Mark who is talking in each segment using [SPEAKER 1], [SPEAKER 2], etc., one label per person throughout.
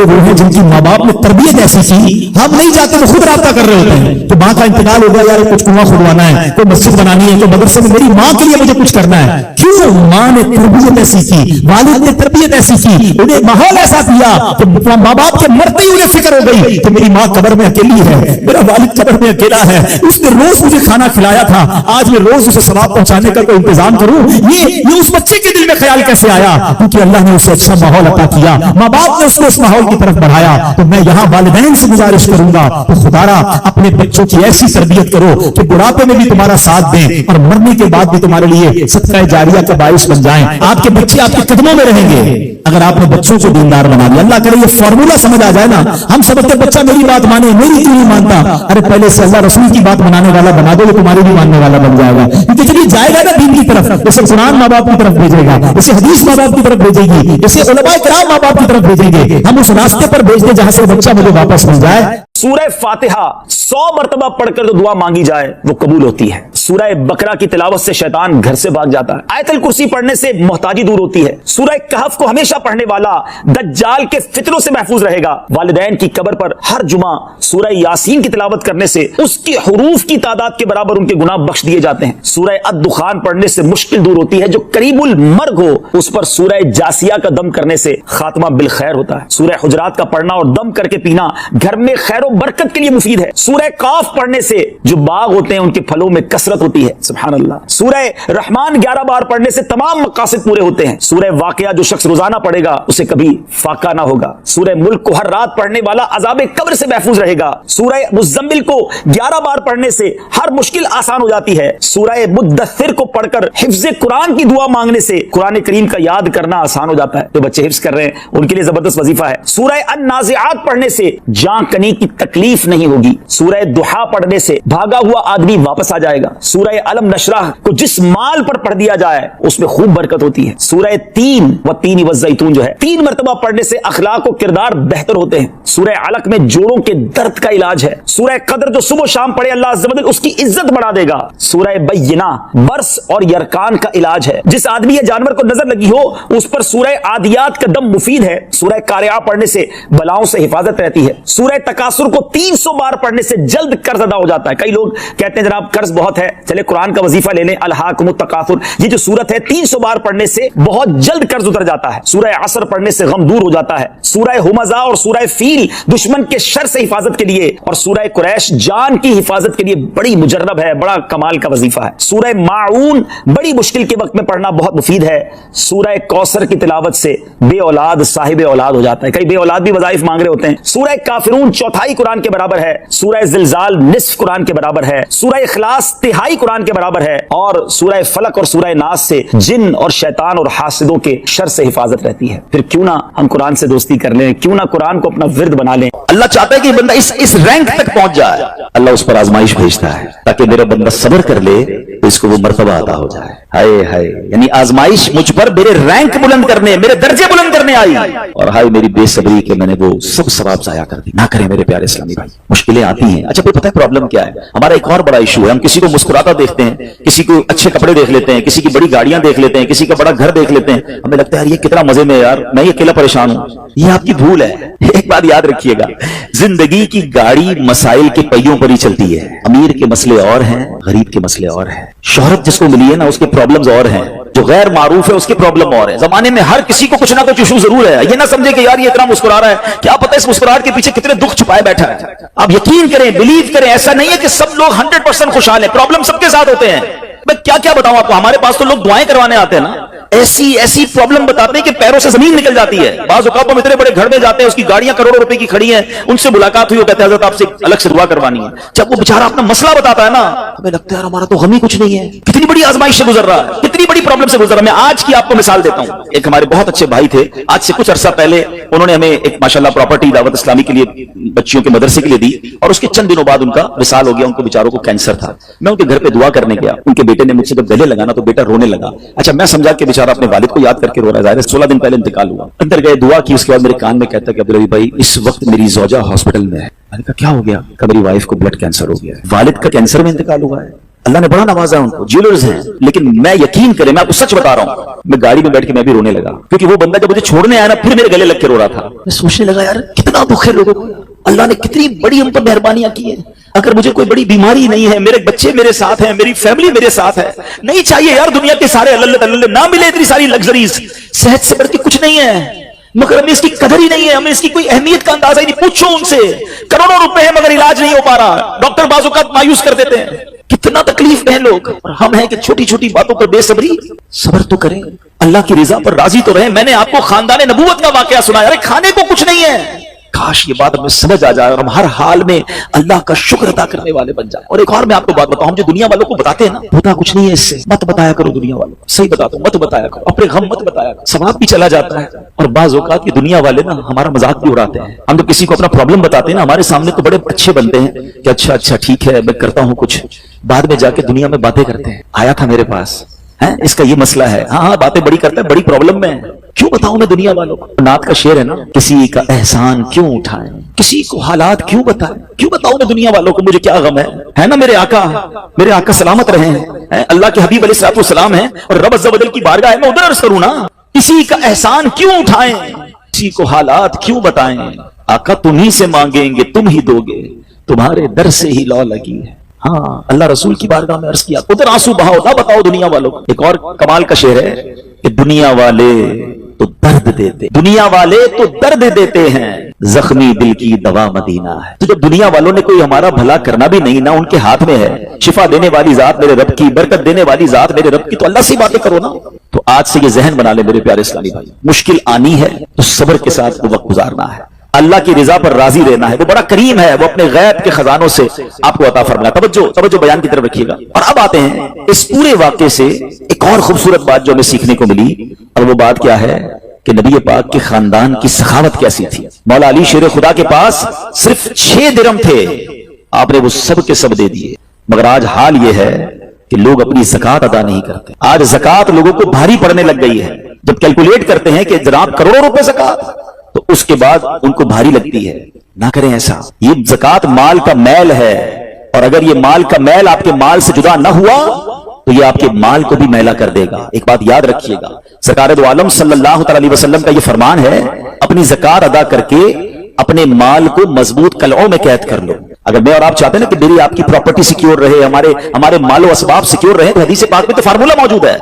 [SPEAKER 1] वाले वो हैं जिनकी माँ बाप ने तरबियत ऐसी की, हम नहीं जाते तो खुद राब्ता कर रहे होते हैं कि माँ का इंतकाल हो गया, यार कुछ कुआं खुदवाना है, कोई मस्जिद बनानी है, तो मदरसे में मेरी माँ के लिए मुझे कुछ करना है। क्यों? माँ ने तरबियत ऐसी की, वालिद ने तरबियत ऐसी की, उन्हें माहौल ऐसा दिया कि माँ बाप के मरते ही उन्हें फिक्र हो गई कि मेरी माँ कब्र में अकेली है, मेरा वालिद कब्र में अकेला है, उसने रोज मुझे खाना खिलाया था, आज मैं रोज उसे सवाब पहुंचाने का कोई इंतजाम करूं। ये उस बच्चे के दिल में ख्याल कैसे आया? क्योंकि अल्लाह ने उसे अच्छा माहौल अता किया, माँ बाप ने उसको उस माहौल की तरफ बढ़ाया। तो मैं यहाँ वालिदैन से गुजारिश करूंगा तो खुदारा अपने बच्चों की ऐसी तरबियत करो कि बुढ़ापे में भी तुम्हारा साथ दें और मरने के बाद भी तुम्हारे लिए सदका जारिया का बाइस बन जाएं। आपके बच्चे आपके कदमों में रहेंगे अगर आपने बच्चों को दीनदार बना दिया। अल्लाह करे ये फॉर्मूला समझ आ जाए ना। हम समझते बच्चा मेरी बात माने, मेरी क्यों नहीं मानता? अरे पहले से अल्लाह रसूल की बात बनाने वाला बना दो, तुम्हारी भी मानने वाला बन जाएगा। क्योंकि जब ये जाएगा ना दीन की तरफ, जैसे कुरान माँ बाप की तरफ भेजेगा, जैसे हदीस माँ बाप की तरफ भेजेगी, जैसे उलमाए किराम माँ बाप की तरफ भेजेंगे, हम उस रास्ते पर भेज दे जहां से बच्चा मुझे वापस मिल जाए।
[SPEAKER 2] सूरह फातिहा 100 मरतबा पढ़कर जो दुआ मांगी जाए वो कबूल होती है। सूरह बकरा की तिलावत से शैतान घर से भाग जाता है। आयतल कुर्सी पढ़ने से मोहताजी दूर होती है। सूरह कहफ को हमेशा पढ़ने वाला दज्जाल के फितनों से महफूज रहेगा। वालिदैन की कब्र पर हर जुमा सूरह यासीन की तिलावत करने से उसकी हुरूफ की तादाद के बराबर उनके गुनाह बख्श दिए जाते हैं। सूरह अद-दुखान पढ़ने से मुश्किल दूर होती है। जो करीबुल मर्ग हो उस पर सूरह जासिया का दम करने से खात्मा बिल खैर होता है। सूरह हुजरात का पढ़ना और दम करके पीना घर में खैर बरकत के लिए मुफीद है। सूरह काफ पढ़ने से जो बाग होते हैं उनके फलों में कसरत होती है। सुभान अल्लाह। सूरह रहमान 11 बार पढ़ने से तमाम मकासद पूरे होते हैं। सूरह वाक़िया जो शख्स रोजाना पढ़ेगा उसे कभी फाका ना होगा। सूरह मुल्क को हर रात पढ़ने वाला अज़ाब कब्र से महफूज रहेगा। सूरह मुज़्ज़म्मिल को 11 बार पढ़ने से हर मुश्किल आसान हो जाती है। सूरह मुद्दस्सिर को पढ़कर हिफ्ज़ कुरान की दुआ मांगने से कुरान करीम का याद करना आसान हो जाता है। जो बच्चे हिफ्ज़ कर रहे हैं उनके लिए जबरदस्त वजीफा है। सूरह अन-नाज़िआत पढ़ने से जान कनी की तकलीफ नहीं होगी। सूरह दुहा पढ़ने से भागा हुआ आदमी वापस आ जाएगा। सूरह अलम नशरह को जिस माल पर पढ़ दिया जाए उसमें खूब बरकत होती है। सूरह तीन व तीन व ज़ैतून जो है 3 मरतबा पढ़ने से अखलाक और किरदार बेहतर होते हैं। सूरह अलक में जोड़ों के दर्द का इलाज है। सूरह कद्र जो सुबह शाम पढ़े अल्लाह अज़्ज़ा व जल उसकी इज्जत बढ़ा देगा। सूरह बय्यिना बर्स और यरकान का इलाज है। जिस आदमी या जानवर को नजर लगी हो उस पर सूरह आदियात का दम मुफीद है। सूरह कारिया पढ़ने से बलाओं से हिफाजत रहती है। सूरह तकासुर को 300 बार पढ़ने से जल्द कर्ज अदा हो जाता है। कई लोग कहते हैं जनाब कर्ज बहुत है, चले कुरान का वजीफा ले लें, अलहाकुमुत तकासुर। ये जो सूरत है 300 बार पढ़ने से बहुत जल्द कर्ज उतर जाता है। सूरह असर पढ़ने से गम दूर हो जाता है। सूरह हुमज़ा और सूरह फील दुश्मन के शर से हिफाजत के लिए और सूरह कुरैश जान की हिफाजत के लिए बड़ी मुजर्रब है, बड़ा कमाल का वजीफा है। सूरह माऊन बड़ी मुश्किल के वक्त में पढ़ना बहुत मुफीद है। सूरह कौसर की तिलावत से बे औलाद साहिब औलाद हो जाता है। कई बे औलाद भी वज़ाइफ मांग रहे होते हैं। सूरह काफिरून चौथाई कुरान के बराबर है। सूरह ज़िलज़ाल निस्फ कुरान के बराबर है। सूरह इखलास तिहाई कुरान के बराबर है। और सूरह फलक और सूरह नास से जिन और शैतान और हासिदों के शर से हिफाजत रहती है। फिर क्यों ना हम कुरान से दोस्ती कर लें, क्यों ना कुरान को अपना विर्द बना लें।
[SPEAKER 3] अल्लाह चाहता है कि बंदा इस रैंक तक पहुंच जाए। अल्लाह उस पर आजमाइश भेजता है ताकि मेरा बंदा सब्र कर ले तो इसको वो मर्तबा अता हो जाए। हाय हाय, यानी आजमाइश मुझ पर मेरे रैंक बुलंद करने, मेरे दर्जे बुलंद करने आई और हाय मेरी बेसब्री के मैंने वो सब सवाब जाया कर दी। ना करें मेरे प्यारे इस्लामी भाई, मुश्किलें आती हैं। अच्छा कोई पता है प्रॉब्लम क्या है? हमारा एक और बड़ा इशू है, हम किसी को मुस्कुराता देखते हैं, किसी को अच्छे कपड़े देख लेते हैं, किसी की बड़ी गाड़ियां देख लेते हैं, किसी का बड़ा घर देख लेते हैं, हमें लगता है यार ये कितना मजे में यार, मैं ये अकेला परेशान हूं। ये आपकी भूल है। एक बात याद रखिएगा, जिंदगी की गाड़ी मसाइल के पहियों पर ही चलती है। अमीर के मसले और हैं, गरीब के मसले और हैं। शोहरत जिसको मिली है ना उसके प्रॉब्लम्स और हैं, जो गैर मारूफ है उसकी प्रॉब्लम और है। जमाने में हर किसी को कुछ ना कुछ इशू जरूर है। ये ना समझे कि यार ये इतना मुस्कुरा रहा है, क्या पता इस मुस्कुराहट के पीछे कितने दुख छुपाए बैठा है। आप यकीन करें, बिलीव करें, ऐसा नहीं है कि सब लोग 100% खुशहाल है। प्रॉब्लम सबके साथ होते हैं। मैं क्या क्या बताऊं आपको, हमारे पास तो लोग दुआएं करवाने आते हैं ना, ऐसी प्रॉब्लम बताते हैं कि पैरों से जमीन निकल जाती है। बाज़ औक़ात हम इतने बड़े घर में जाते हैं, उसकी गाड़ियां करोड़ों रुपए की खड़ी हैं, उनसे मुलाकात हुई, वो कहते हैं हज़रत आपसे अलग से दुआ करवानी है। जब वो बेचारा अपना मसला बताता है ना, हमें लगता है यार हमारा तो गम ही कुछ नहीं है। कितनी बड़ी आजमाइश से गुजर रहा है, कितनी बड़ी प्रॉब्लम से गुजर रहा है। मैं आज की आपको मिसाल देता हूं। एक हमारे बहुत अच्छे भाई थे, आज से कुछ अरसा पहले उन्होंने हमें एक माशाल्लाह प्रॉपर्टी दावत इस्लामी के लिए बच्चियों के मदरसे के लिए दी और उसके चंद दिनों बाद उनका विसाल हो गया। उनको बेचारों को कैंसर था। मैं उनके घर पे दुआ करने गया, उनके बेटे ने मुझसे जब गले लगाना तो बेटा रोने लगा। अच्छा मैं समझा कि बेचारा अपने वालिद को याद करके रो रहा है। 16 दिन पहले इंतकाल हुआ। अंदर गए, दुआ की, उसके बाद मेरे कान में कहता कि अब्दुल रवी भाई इस वक्त मेरी ज़ौजा हॉस्पिटल में है। मैंने कहा क्या हो गया? मेरी वाइफ को ब्लड कैंसर हो गया है। वालिद का कैंसर में इंतकाल हुआ है। اللہ نے बड़ा नवाजा है उनको, ज्वेलर्स हैं, लेकिन मैं यकीन करें, मैं आपको सच बता रहा हूं, मैं गाड़ी में बैठ के मैं भी रोने लगा, क्योंकि वो बंदा जब मुझे छोड़ने आया ना, फिर मेरे गले लग के रो रहा था। मैं सोचने लगा यार कितना दुख है लोगों को, अल्लाह ने कितनी बड़ी हम पर मेहरबानियां की है। अगर मुझे कोई बड़ी बीमारी नहीं है, मेरे बच्चे मेरे साथ हैं, मेरी फैमिली मेरे साथ है, नहीं चाहिए यार दुनिया के सारे अल्लाह ना मिले इतनी सारी लग्जरीज, सेहत से बढ़ के कुछ नहीं है, मगर हमें इसकी कदर ही नहीं है, हमें इसकी कोई अहमियत का अंदाजा ही नहीं। पूछो उनसे, करोड़ों रुपए है मगर इलाज नहीं हो पा रहा, डॉक्टर बाजुकात मायूस कर देते हैं, कितना तकलीफ में है लोग, और हम हैं कि छोटी छोटी बातों पर बेसब्री। सब्र तो करें, अल्लाह की रजा पर राजी तो रहें। मैंने आपको खानदान नबूवत का वाकया सुनाया, अरे खाने को कुछ नहीं है, काश ये बात हमें समझ आ जाए और हम हर हाल में अल्लाह का शुक्र अदा करने वाले बन जाए। और एक और मैं आपको बात बताऊं, हम जो दुनिया वालों को बताते हैं ना, होता कुछ नहीं है इससे, मत बताया करो दुनिया वालों को, सही बताता हूं, मत बताया करो, अपने गम मत बताया करो, सवाब भी चला जाता है। और बाज औकात की दुनिया वाले ना हमारा मजाक भी उड़ाते हैं, हम तो किसी को अपना प्रॉब्लम बताते हैं ना, हमारे सामने तो बड़े अच्छे बनते हैं कि अच्छा अच्छा ठीक है मैं करता हूं कुछ, बाद में जाके दुनिया में बातें करते हैं, आया था मेरे पास है, इसका ये मसला है, हाँ हाँ बातें बड़ी करता है, बड़ी प्रॉब्लम में है, क्यों बताऊं मैं दुनिया वालों को। नात का शेर है ना, किसी का एहसान क्यों उठाएं, किसी को हालात क्यों बताएं, क्यों बताऊं मैं दुनिया वालों को, मुझे क्या गम है ना। मेरे आका सलामत रहे हैं, अल्लाह के हबीब अलैहिस्सलाम हैं और रब अज़्ज़ा वजल की बारगाह में उधर अर्ज़ करूं ना, किसी का एहसान क्यों उठाएं, किसी को हालात क्यों बताएं, आका तुम्ही से मांगेंगे तुम ही दोगे, तुम्हारे दर से ही लौ लगी है। हाँ, अल्लाह रसूल की बारगाह में अर्ज किया, उधर आंसू बहाओ ना बताओ दुनिया वालों को। एक और कमाल का शेर है कि दुनिया वाले तो दर्द देते, दुनिया वाले तो दर्द देते हैं, जख्मी दिल की दवा मदीना है। तो जब दुनिया वालों ने कोई हमारा भला करना भी नहीं ना उनके हाथ में है, शिफा देने वाली जात मेरे रब की, बरकत देने वाली जात मेरे रब की, तो अल्लाह से बातें करो ना। तो आज से ये जहन बना ले मेरे प्यारे इस्लामी भाई, मुश्किल आनी है तो सब्र के साथ वो वक्त गुजारना है, अल्लाह की रिजा पर राजी रहना है, वो बड़ा करीम है, वो अपने गैब के खजानों से आपको अता फरमाया। तवज्जो बयान की तरफ रखिएगा। और अब आते हैं इस पूरे वाक़े से एक और खूबसूरत बात जो हमें सीखने को मिली, और वो बात क्या है कि नबी पाक के खानदान की सखावत कैसी थी। मौला अली शेर खुदा के पास सिर्फ 6 दिरहम थे, आपने वो सब के सब दे दिए, मगर आज हाल ये है कि लोग अपनी ज़कात अदा नहीं करते। आज ज़कात लोगों को भारी पड़ने लग गई है। जब कैलकुलेट करते हैं कि जनाब करोड़ों रुपए ज़कात, तो उसके बाद उनको भारी लगती है। ना करें ऐसा, ये ज़कात माल का मैल है, और अगर ये माल का मैल आपके माल से जुदा ना हुआ तो ये आपके माल को भी मैला कर देगा। एक बात याद रखिएगा, सरकार दो आलम सल्लल्लाहु अलैहि वसल्लम का ये फरमान है, अपनी ज़कात अदा करके अपने माल को मजबूत कलओं में कैद कर लो। अगर मैं और आप चाहते हैं ना कि मेरी आपकी प्रॉपर्टी सिक्योर रहे, हमारे मालो असबाब सिक्योर रहे, तो हदीस पाक में तो फार्मूला मौजूद है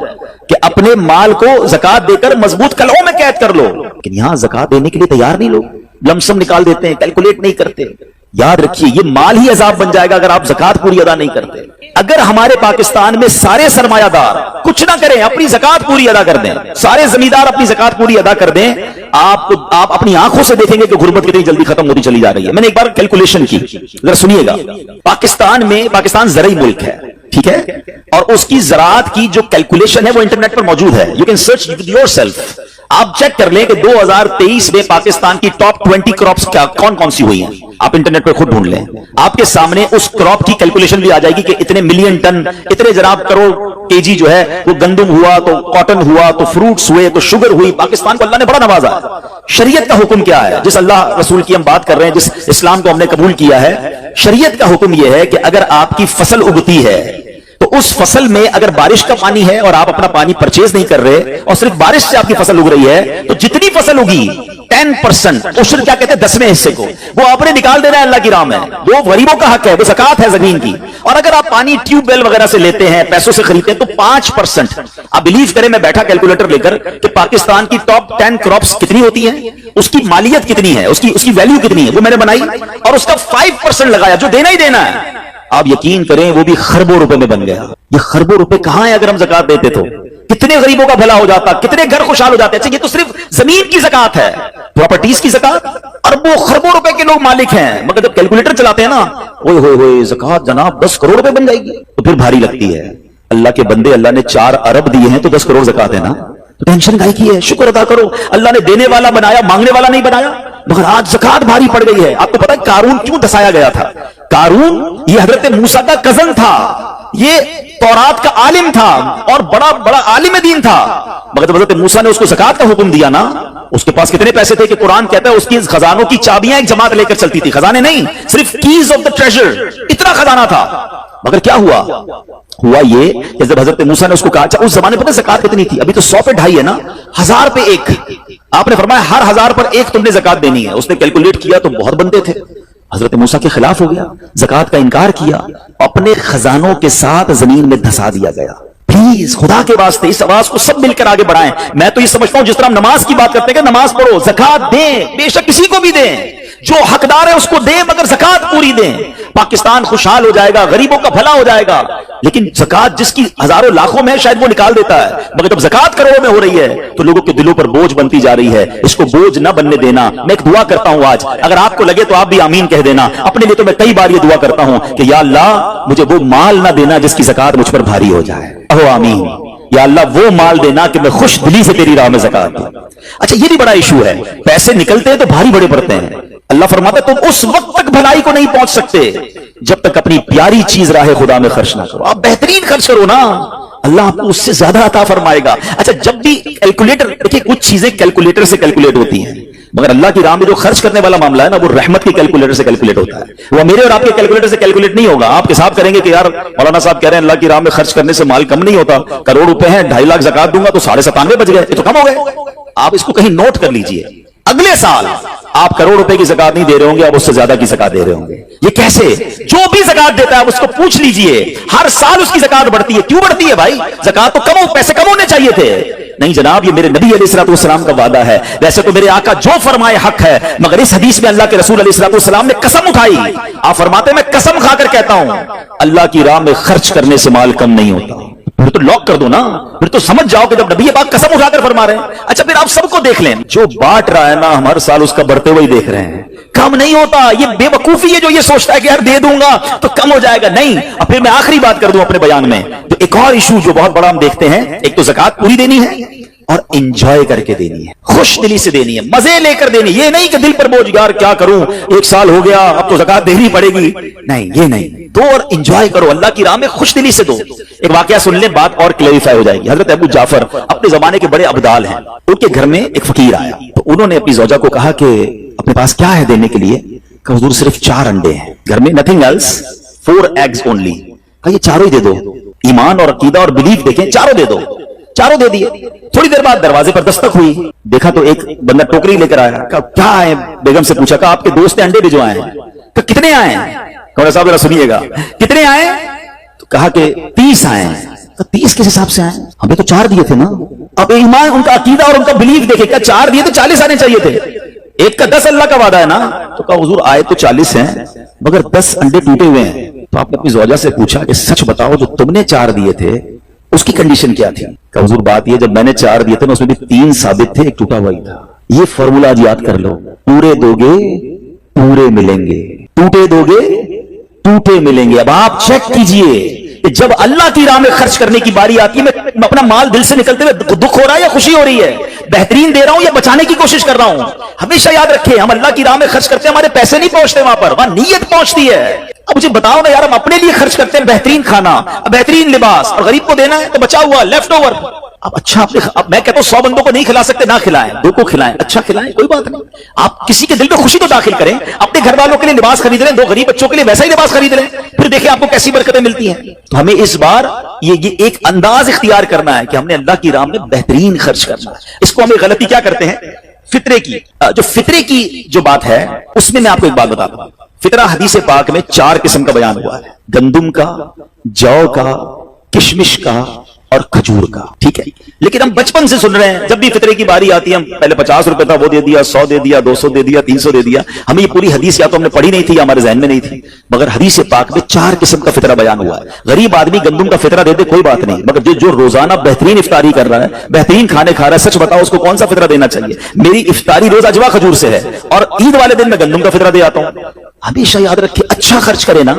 [SPEAKER 3] कि अपने माल को ज़कात देकर मजबूत कलओं में कैद कर लो। लेकिन यहां ज़कात देने के लिए तैयार नहीं लोग, लमसम निकाल देते हैं, कैलकुलेट नहीं करते। याद रखिए, ये माल ही अजाब बन जाएगा अगर आप ज़कात पूरी अदा नहीं करते। अगर हमारे पाकिस्तान में सारे सरमायादार कुछ ना करें, अपनी ज़कात पूरी अदा कर दें, सारे जमींदार अपनी ज़कात पूरी अदा कर दें, आप अपनी आंखों से देखेंगे कि गुर्बत कितनी जल्दी खत्म होती चली जा रही है। मैंने एक बार कैलकुलेशन की, जरा सुनिएगा। पाकिस्तान ज़रई मुल्क है, ठीक है, और उसकी ज़राअत की जो कैलकुलेशन है वो इंटरनेट पर मौजूद है, you can search with yourself. आप चेक कर लें कि 2023 में पाकिस्तान की टॉप 20 क्रॉप्स क्या कौन कौन सी हुई हैं, आप इंटरनेट पर खुद ढूंढ लें, आपके सामने उस क्रॉप की कैलकुलेशन भी आ जाएगी कि इतने मिलियन टन, इतने जनाब करोड़ केजी जो है वो गंदम हुआ, तो कॉटन हुआ, तो फ्रूट्स हुए, तो शुगर हुई। पाकिस्तान को अल्लाह ने बड़ा नवाजा है। शरीयत का हुक्म क्या है, जिस अल्लाह रसूल की हम बात कर रहे हैं, जिस इस्लाम को हमने कबूल किया है, शरीयत का हुक्म यह है कि अगर आपकी फसल उगती है तो उस फसल में अगर बारिश का पानी है और आप अपना पानी परचेज नहीं कर रहे और सिर्फ बारिश से आपकी फसल उग रही है, तो जितनी फसल उगी 10% उश्र क्या कहते हैं 10वें हिस्से को वो आपने निकाल देना है अल्लाह की राह में। वो गरीबों का हक है, वो ज़कात है जमीन की। और अगर आप पानी ट्यूबवेल वगैरह से लेते हैं, पैसों से खरीदते हैं, तो 5%। आप बिलीव करें, मैं बैठा कैलकुलेटर लेकर कि पाकिस्तान की टॉप 10 क्रॉप्स कितनी होती हैं, उसकी मालियत कितनी है, उसकी वैल्यू कितनी है, वो मैंने बनाई और उसका 5% लगाया, जो देना ही देना है। आप यकीन करें वो भी खरबों रुपए में बन गया। ये खरबों रुपए कहां है, अगर हम ज़कात देते तो कितने गरीबों का भला हो जाता, कितने घर खुशहाल हो जाते। अच्छा, ये तो सिर्फ जमीन की ज़कात है, प्रॉपर्टीज की ज़कात, अरबों खरबों रुपए के लोग मालिक हैं, मगर जब कैलकुलेटर चलाते हैं ना, ओए होए होए ज़कात जनाब 10 करोड़ रुपए बन जाएगी, तो फिर भारी लगती है। अल्लाह के बंदे, अल्लाह ने 4 अरब दिए हैं तो 10 करोड़ ज़कात है ना, तो टेंशन काहे की है, शुक्र अदा करो। अल्लाह ने देने वाला बनाया, मांगने वाला नहीं बनाया। मगर आज ज़कात भारी पड़ गई है। आपको पता है कारून क्यों दसाया गया था? कारून ये हजरत मूसा का कजन था, ये तौरात का आलिम था और बड़ा बड़ा आलिम दीन था, मगर जब हजरत मूसा ने उसको ज़कात का हुक्म दिया ना, उसके पास कितने पैसे थे कि कुरान कहता है उसकी खजानों की चाबियां एक जमात लेकर चलती थी। खजाने नहीं, सिर्फ कीज ऑफ द ट्रेजर, इतना खजाना था। मगर क्या हुआ, हुआ ये कि जब हजरत मूसा ने उसको कहा, अच्छा उस जमाने पर ज़कात कितनी थी? अभी तो 100 पे 2.5 है ना, 1000 पे 1। आपने फरमाया हर 1000 पर 1 तुमने ज़कात देनी है। उसने कैलकुलेट किया तो बहुत बनते थे। हजरत मूसा के खिलाफ हो गया, ज़कात का इनकार किया, अपने खजानों के साथ जमीन में धंसा दिया गया। प्लीज खुदा के वास्ते इस आवाज को सब मिलकर आगे बढ़ाएं। मैं तो ये समझता हूं जिस तरह हम नमाज की बात करते हैं कि नमाज पढ़ो, ज़कात दें, बेशक किसी को भी दें, जो हकदार है उसको दें, मगर ज़कात पूरी दें। पाकिस्तान खुशहाल हो जाएगा, गरीबों का भला हो जाएगा। लेकिन ज़कात जिसकी हजारों लाखों में है शायद वो निकाल देता है, मगर जब ज़कात करोड़ों में हो रही है तो लोगों के दिलों पर बोझ बनती जा रही है। इसको बोझ न बनने देना। मैं एक दुआ करता हूं आज, अगर आपको लगे तो आप भी आमीन कह देना। अपने लिए तो मैं कई बार ये दुआ करता हूं कि या अल्लाह मुझे वो माल ना देना जिसकी ज़कात मुझ पर भारी हो जाए। कहो आमीन। या अल्लाह वो माल देना कि मैं खुश दिली से तेरी राह में ज़कात दूं। अच्छा ये भी बड़ा इशू है, पैसे निकलते हैं तो भारी बड़े पड़ते हैं। अल्लाह फरमाता तुम उस वक्त तक भलाई को नहीं पहुंच सकते जब तक अपनी प्यारी चीज राह खुदा में खर्च ना करो। आप बेहतरीन खर्च करो ना, अल्लाह आपको उससे ज्यादा अता फरमाएगा। अच्छा जब भी कैलकुलेटर, देखिए कुछ चीजें कैलकुलेटर से कैलकुलेट होती हैं, मगर अल्लाह की राह में जो खर्च करने वाला मामला है ना, वो रहमत की कैलकुलेटर से कैलकुलेट होता है। वो मेरे और आपके कैलकुलेटर से कैलकुलेट नहीं होगा। आप हिसाब करेंगे कि यार मौलाना साहब कह रहे हैं अल्लाह की राह में खर्च करने से माल कम नहीं होता, करोड़ रुपए हैं, 2.5 लाख ज़कात दूंगा तो 97.5 बच गए, ये तो कम हो गए। आप इसको कहीं नोट कर लीजिए, अगले साल आप करोड़ रुपए की ज़कात नहीं दे रहे होंगे, आप उससे ज्यादा की ज़कात दे रहे होंगे। ये कैसे? जो भी ज़कात देता है उसको पूछ लीजिए, हर साल उसकी ज़कात बढ़ती है। क्यों बढ़ती है भाई? ज़कात तो कम, पैसे कम होने चाहिए थे। नहीं जनाब, ये मेरे नबी अलैहिस्सलाम का वादा है। वैसे तो मेरे आका जो फरमाए हक है, मगर इस हदीस में अल्लाह के रसूल अलैहिस्सलाम ने कसम उठाई। आप फरमाते मैं कसम खाकर कहता हूं अल्लाह की राह में खर्च करने से माल कम नहीं होता। फिर तो लॉक कर दो ना, फिर तो समझ जाओ कि जब नबी पाक कसम उठाकर फरमा रहे हैं। अच्छा फिर आप सबको देख लें, जो बांट रहा है ना हम हर साल उसका बढ़ते हुए देख रहे हैं, कम नहीं होता। ये बेवकूफी है जो ये सोचता है कि यार दे दूंगा तो कम हो जाएगा। नहीं। अब फिर मैं आखिरी बात कर दूं अपने बयान में, तो एक और इशू जो बहुत बड़ा हम देखते हैं, एक तो ज़कात पूरी देनी है और एंजॉय करके देनी है, खुश दिली से देनी है, मजे लेकर देनी। ये नहीं कि दिल पर बोझ, यार क्या करूं 1 साल हो गया अब तो ज़कात देनी पड़ेगी। नहीं, ये नहीं। दो और एंजॉय करो, अल्लाह की राह में खुश दिली से दो। एक वाकया सुन ले, बात और क्लैरिफाई हो जाएगी। हजरत अबू जाफर अपने जमाने के बड़े अब्दाल हैं, उनके घर में एक फकीर आया, तो उन्होंने अपनी ज़ौजा को कहा कि अपने पास क्या है देने के लिए? कहा हुजूर सिर्फ 4 अंडे हैं घर में, नथिंग एल्स, 4 eggs ओनली। कहा ये चारों ही दे दो। ईमान और अकीदा और बिलीफ देखें, चारों दे दो। चारों दे दिए। थोड़ी देर बाद दरवाजे पर दस्तक हुई, देखा तो एक बंदा टोकरी लेकर आया। कहा क्या है? बेगम से पूछा, कहा आपके दोस्त ने अंडे भिजवाए हैं। कहा कितने आए हैं? कौन साहब जरा सुनिएगा, कितने आए? तो कहा कि 30 आए हैं। तो 30 किस हिसाब से आए? हमें तो 4 दिए थे ना। अब ईमान, उनका अकीदा और उनका बिलीफ देखे, क्या 4 दिए तो 40 आने चाहिए थे। एक का 10 अल्लाह का वादा है ना। तो कहा हुजूर आए तो 40 हैं, मगर 10 अंडे टूटे हुए हैं। तो आपने अपनी ज़ौजा से पूछा कि सच बताओ जो तुमने 4 दिए थे उसकी कंडीशन क्या थी? कहा हुजूर बात ये, जब मैंने 4 दिए थे ना उसमें भी 3 साबित थे, एक टूटा हुआ ही था। ये फॉर्मूला आज याद कर लो, पूरे दोगे पूरे मिलेंगे, टूटे दोगे टूटे मिलेंगे। अब आप चेक कीजिए कि जब अल्लाह की राह में खर्च करने की बारी आती है, मैं अपना माल दिल से निकलते हुए दुख हो रहा है या खुशी हो रही है, बेहतरीन दे रहा हूं या बचाने की कोशिश कर रहा हूं। हमेशा याद रखें, हम अल्लाह की राह में खर्च करते हैं, हमारे पैसे नहीं पहुंचते वहां पर, वहां नीयत पहुंचती है। अब मुझे बताओ ना यार, हम अपने लिए खर्च करते हैं बेहतरीन खाना, बेहतरीन लिबास, और गरीब को देना है तो बचा हुआ लेफ्ट ओवर। अब अच्छा अब मैं कहता हूं 100 बंदों को नहीं खिला सकते, ना खिलाएं, 2 को खिलाएं, अच्छा खिलाएं, कोई बात नहीं। आप किसी के दिल में खुशी तो दाखिल करें, अपने घर वालों के लिए लिबास खरीद लें, 2 गरीब बच्चों के लिए वैसा ही लिबास खरीद लें, फिर देखिए आपको कैसी बरकतें मिलती हैं। तो हमें इस बार ये एक अंदाज इख्तियार करना है कि हमने अल्लाह की राह में बेहतरीन खर्च करना है। इसको हमें गलती क्या करते हैं, फितरे की, जो फितरे की जो बात है उसमें मैं आपको एक बात बताता हूं। फितरा हदीस पाक में 4 किस्म का बयान हुआ है, गंदुम का, जौ का, किशमिश का और खजूर का। ठीक है, लेकिन हम बचपन से सुन रहे हैं, जब भी फितरे की बारी आती है हम पहले 50 रुपए था वो दे दिया, 100 दे दिया, 200 दे दिया, 300 दे दिया। हमें ये पूरी हदीस या तो हमने पढ़ी नहीं थी या हमारे जहन में नहीं थी, मगर हदीस पाक में 4 किस्म का फितरा बयान हुआ है। गरीब आदमी गंदुम का फितरा दे दे कोई बात नहीं, मगर जो रोजाना बेहतरीन इफ्तारी कर रहा है, बेहतरीन खाने खा रहा है, सच बताओ उसको कौन सा फितरा देना चाहिए? मेरी इफ्तारी रोज अजवा खजूर से है और ईद वाले दिन मैं गंदुम का फितरा दे आता हूं। हमेशा याद रखिए, अच्छा खर्च करे ना।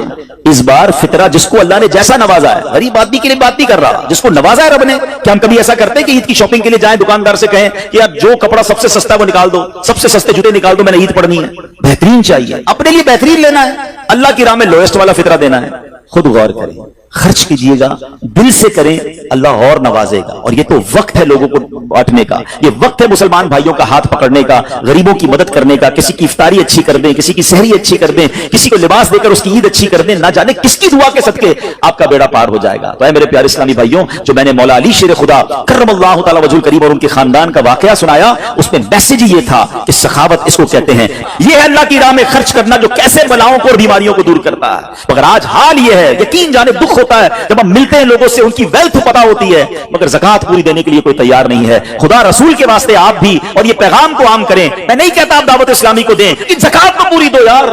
[SPEAKER 3] इस बार फितरा जिसको अल्लाह ने जैसा नवाजा है, गरीब आदमी के लिए बात नहीं कर रहा, जिसको नवाजा है रब ने। क्या हम कभी ऐसा करते हैं कि ईद की शॉपिंग के लिए जाएं, दुकानदार से कहें कि यार जो कपड़ा सबसे सस्ता वो निकाल दो, सबसे सस्ते जूते निकाल दो, मैंने ईद पढ़नी है? बेहतरीन चाहिए, अपने लिए बेहतरीन लेना है, अल्लाह की राह में लोएस्ट वाला फितरा देना है। खुद गौर करें, खर्च कीजिएगा, दिल से करें, अल्लाह और नवाजेगा। और ये तो वक्त है लोगों को बांटने का, ये वक्त है मुसलमान भाइयों का हाथ पकड़ने का, गरीबों की मदद करने का, किसी की इफ्तारी अच्छी कर दें, किसी की सहरी अच्छी कर दें, किसी को लिबास देकर उसकी ईद अच्छी कर दें, ना जाने किसकी दुआ के सदके आपका बेड़ा पार हो जाएगा। तो मेरे प्यारे इस्लामी भाइयों, जो मैंने मौला अली शेर खुदा करमल्लाहु तआला वजहुल करीम और उनके खानदान का वाकया सुनाया, उसमें मैसेज ये था कि सखावत इसको कहते हैं, ये है अल्लाह की राह में खर्च करना जो कैसे बलाओं को और बीमारियों को दूर करता है। मगर आज हाल ये है, यकीन जाने दुख होता है जब हम मिलते हैं लोगों से, उनकी वेल्थ पता होती है मगर ज़कात पूरी देने के लिए कोई तैयार नहीं है। खुदा रसूल के वास्ते आप भी और ये पैगाम को आम करें। मैं नहीं कहता आप दावत इस्लामी को दें कि ज़कात तो पूरी दो यार,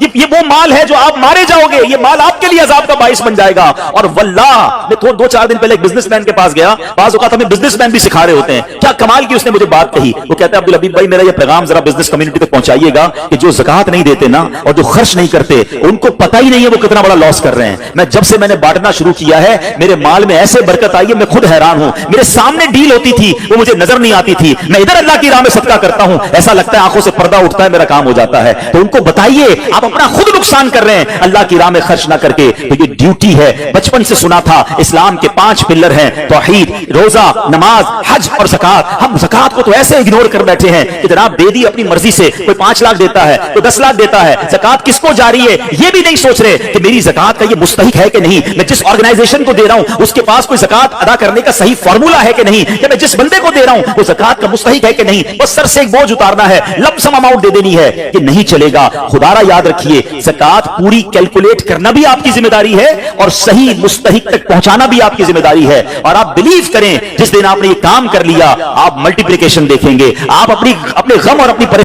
[SPEAKER 3] ये वो माल है जो आप मारे जाओगे, ये माल आपके लिए अजाब का बाइस बन जाएगा। और वल्लाह, मैं 2-4 दिन पहले एक बिजनेसमैन के पास गया, बाज़ औक़ात हमें बिजनेसमैन भी सिखा रहे होते हैं। क्या कमाल की उसने मुझे बात कही, वो कहता है अब्दुल हबीब भाई मेरा ये पैगाम जरा बिजनेस कम्युनिटी तक पहुंचाइएगा कि जो ज़कात नहीं देते ना और जो खर्च नहीं करते, उनको पता ही नहीं है वो कितना बड़ा लॉस कर रहे हैं। मैं जब से मैंने बांटना शुरू किया है, मेरे माल में ऐसे बरकत आई है, मैं खुद हैरान हूं। मेरे सामने डील होती थी, वो मुझे नजर नहीं आती थी, मैं इधर अल्लाह की राह में सदका करता हूं, ऐसा लगता है आंखों से पर्दा उठता है, मेरा काम हो जाता है। तो उनको बताइए आप अपना खुद नुकसान कर रहे हैं अल्लाह की राह में खर्च ना करके। तो ये ड्यूटी है, बचपन से सुना था इस्लाम के 5 पिलर हैं, तौहीद, रोजा, नमाज, हज और ज़कात। हम ज़कात को तो ऐसे इग्नोर कर बैठे हैं कि जनाब दे दी अपनी मर्जी से, कोई 5 लाख देता है, कोई 10 लाख देता है, ज़कात किसको जारी है ये भी नहीं सोच रहे कि मेरी ज़कात का ये मुस्तहिक है कि नहीं, मैं जिस ऑर्गेनाइजेशन को दे रहा हूं उसके पास कोई ज़कात अदा करने का सही फॉर्मूला है कि नहीं, कि मैं जिस बंदे को दे रहा हूं वो ज़कात का मुस्तहिक है कि नहीं, बस सर से एक बोझ उतारना है, लमसम अमाउंट दे देनी है, कि नहीं चलेगा। खुदारा याद रखिए, ज़कात पूरी कैलकुलेट करना भी आपकी जिम्मेदारी है और सही मुस्तहिक तक पहुंचाना भी आपकी जिम्मेदारी है। और आप बिलीव करें, जिस दिन आपने ये काम कर लिया आप मल्टीप्लिकेशन देखेंगे, आप अपने गम और अपनी